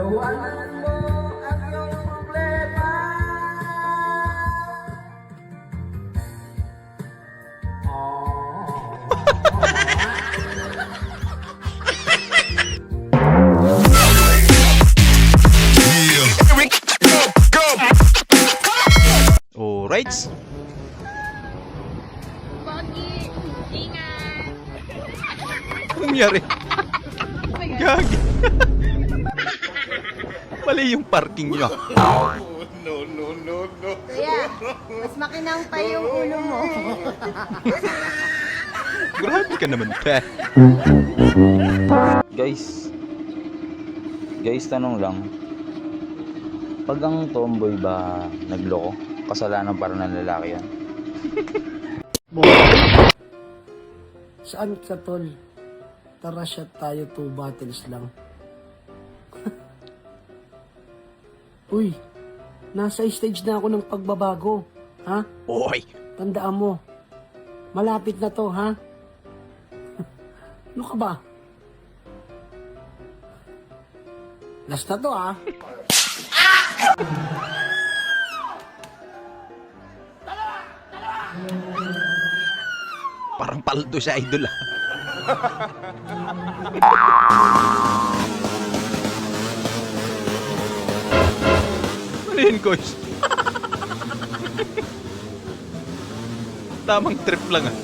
Tawanan mo ang iyong problema. Alright. Pogi, ingat. Anong nangyari? Gagi. Mali yung parking nyo. Kuya, mas makinang pa yung ulo mo. Grabe ka naman, pe. Guys, tanong lang. Pag ang tomboy ba nagloko, kasalanan para ng lalaki yan? Saan ka, tol? Tara shot tayo, 2 bottles lang. Uy, nasa stage na ako ng pagbabago. Ha? Oy! Tandaan mo, malapit na to, ha? Ano ka ba? Last na to, ha? Parang paldo sa idol, ah. Ano yun, coach? Tamang trip lang, ah.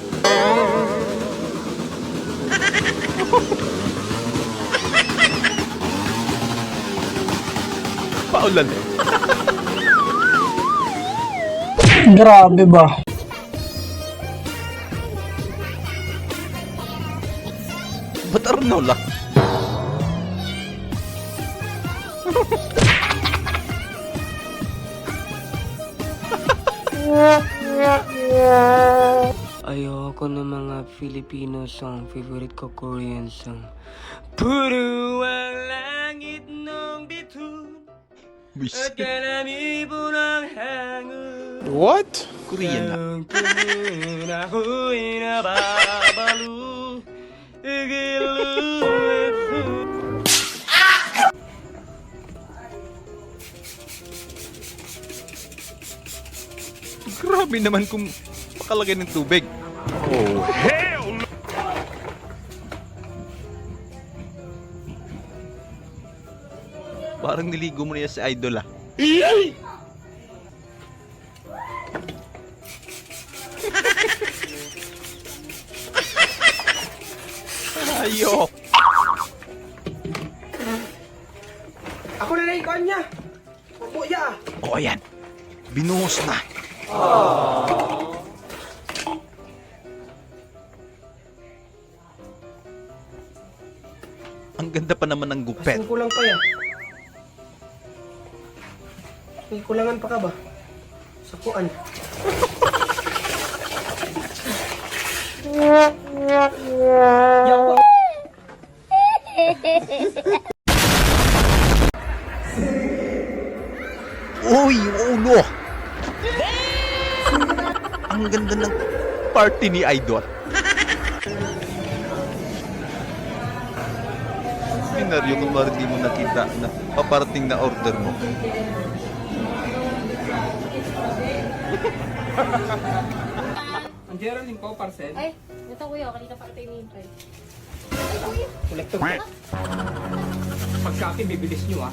Paulan. Grabe ba? Ba't Arnaw lang? Ayoko ng mga Filipino song. Favorite ko Korean song. Puro ang langit ng bituin at kanami punang hangun. What? Korean na. Ang tingin ako'y nababalo. Grabe naman kung pakalagay ng tubig. Oh, hell no! Parang niligo mo niya si idol, ah. Ayok! Ako na lang ikaw niya. Opo, ya. O, ayan. Binuhos na. Ang ganda pa naman ng gupet. Asin kulang pa yan. May kulangan pa ka ba? Sa kuan. Yawa. Uy, ulo! Ang ganda ng party ni Idol. Binaryo kung bakit di mo nakita na paparating na order mo. Ang Geraldine po, parcel. Ay, ito kuya, kanina pa kita hinihintay. Kolektor po. Pag Shopee, bibilis nyo ah.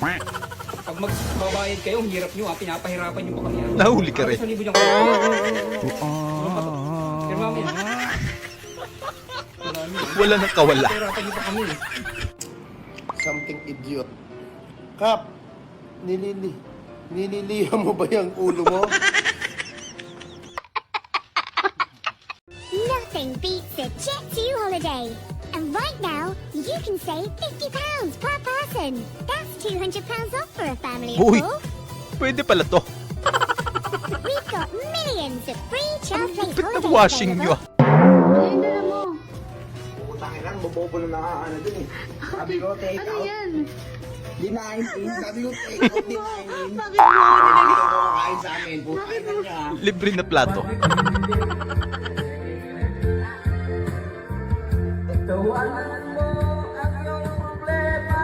Pag magbabayad kayo, ang hirap nyo ah. Pinapahirapan nyo pa kami ah. Nahuli ka rin. 1,000 diyang kolektor. Firma mo yan. Wala nang kawala. Pahirapan nyo pa kami eh. Something idiot. Kap, nililiha mo ba yung ulo mo? Nothing beats a Jet2 holiday. And right now, you can save £50 per person. That's £200 off for a family of Uy, 4. pwede pala to. We've got millions of free child play Pit ng holidays washing nyo, ah. Ayun na mo. Putangin lang, bobobo na nakaano dun eh. Sabi ko, take Ano out. yan? Dinain. Sabi ko, take out, dinain. Bakit mo ako nilagay? Ito ko kakain sa amin. Putangin na niya. Libre na plato. Tawanan mo ang iyong problema.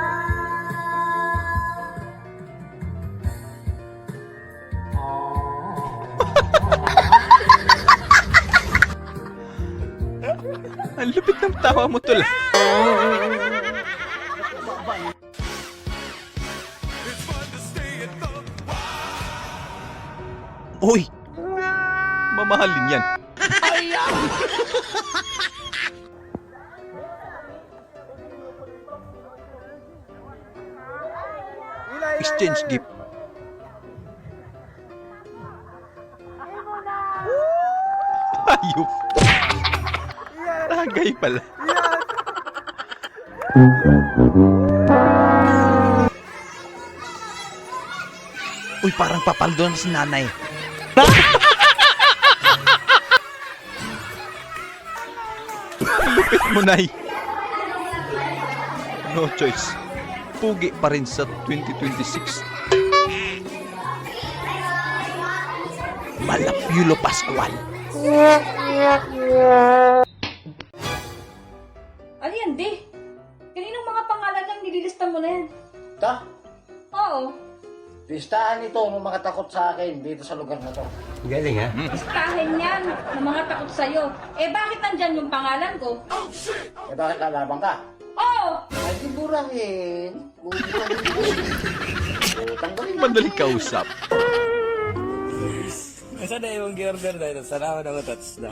Ang lupit ng tawa mo, tol. Uy! Mamahalin yan. Exchange gift. Ayup. Tagay pala. Uy, parang papaldo na si nanay. Lupit mo, nay. No choice. Pugi pa rin sa 2026. Malapyulo Pascual. Ano yan, di? Kaninong mga pangalan lang nililista mo na yan? Ta, Oo. listahan ito ng mga takot sa akin dito sa lugar na to. Galing ha? Listahin yan ng mga takot sa'yo. Eh, bakit nandyan yung pangalan ko? Eh bakit lalabang ka? Oo! Ay, di burahin. Tanggalin na. Madaling kausap. Masa na yung gi-order na ito? Sana ako nakatats na.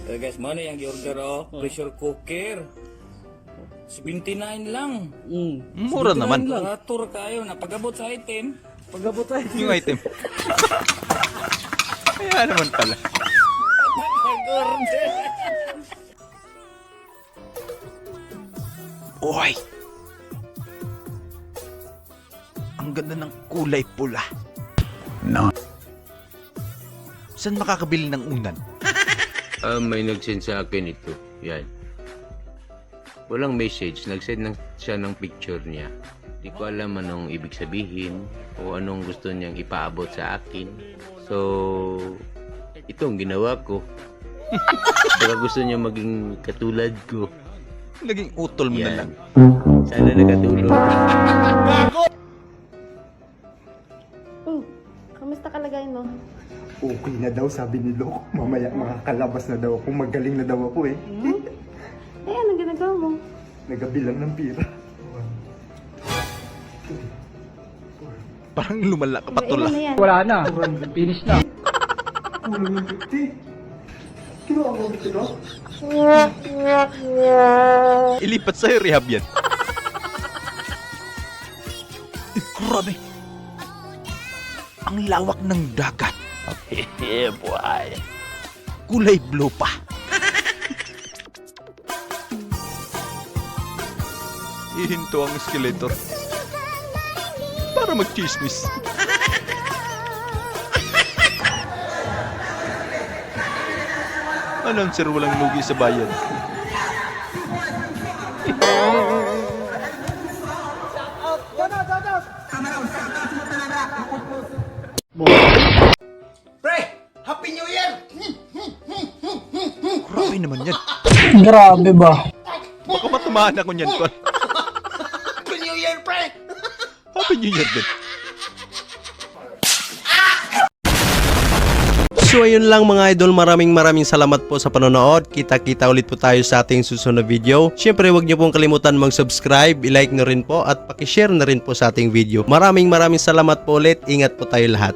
So guys, mana yung gi-order pressure cooker. 79 lang. Mura naman. Ratur kayo na pag-abot sa item. Pag-abot sa item. Yung item. Kaya naman pala. Pag-order. Uy! Ang ganda ng kulay pula. No. Saan makakabili ng unan? May nag-send sa akin ito. Yan. Walang message. Nag-send siya ng picture niya. Di ko alam anong ibig sabihin o anong gusto niyang ipaabot sa akin. So, ito ang ginawa ko. Baka gusto niya maging katulad ko. Naging utol mo na lang. Sana nakatulong. Kamusta kalagayan mo? Okay na daw, sabi ni Lok. Mamaya makakalabas na daw ako. Magaling na daw ako eh. Eh, anong ginagawa mo? Nagabilang ng pira. Parang lumala ka pa tol. Ilan na yan? Wala na. Finish na. Kulang ng 50. Kinuha mo dito, no? Ilipat sa'yo rehab yan. Eh, grabe. Ang lawak ng dagat. Boy. Kulay blue pa. Ihinto ang escalator para mag-chismis. Announcer, walang lugi sa bayan. Pre! Happy New Year! Grabe naman yan. Grabe ba? Baka matumahan ako niyan, tol. Happy New Year, pre! Happy New Year din. So ayun lang mga idol, maraming salamat po sa panonood. Kita-kita ulit po tayo sa ating susunod na video. Syempre huwag niyo pong kalimutan mag-subscribe, i-like nyo rin po at paki-share na rin po sa ating video. Maraming salamat po ulit. Ingat po tayo lahat.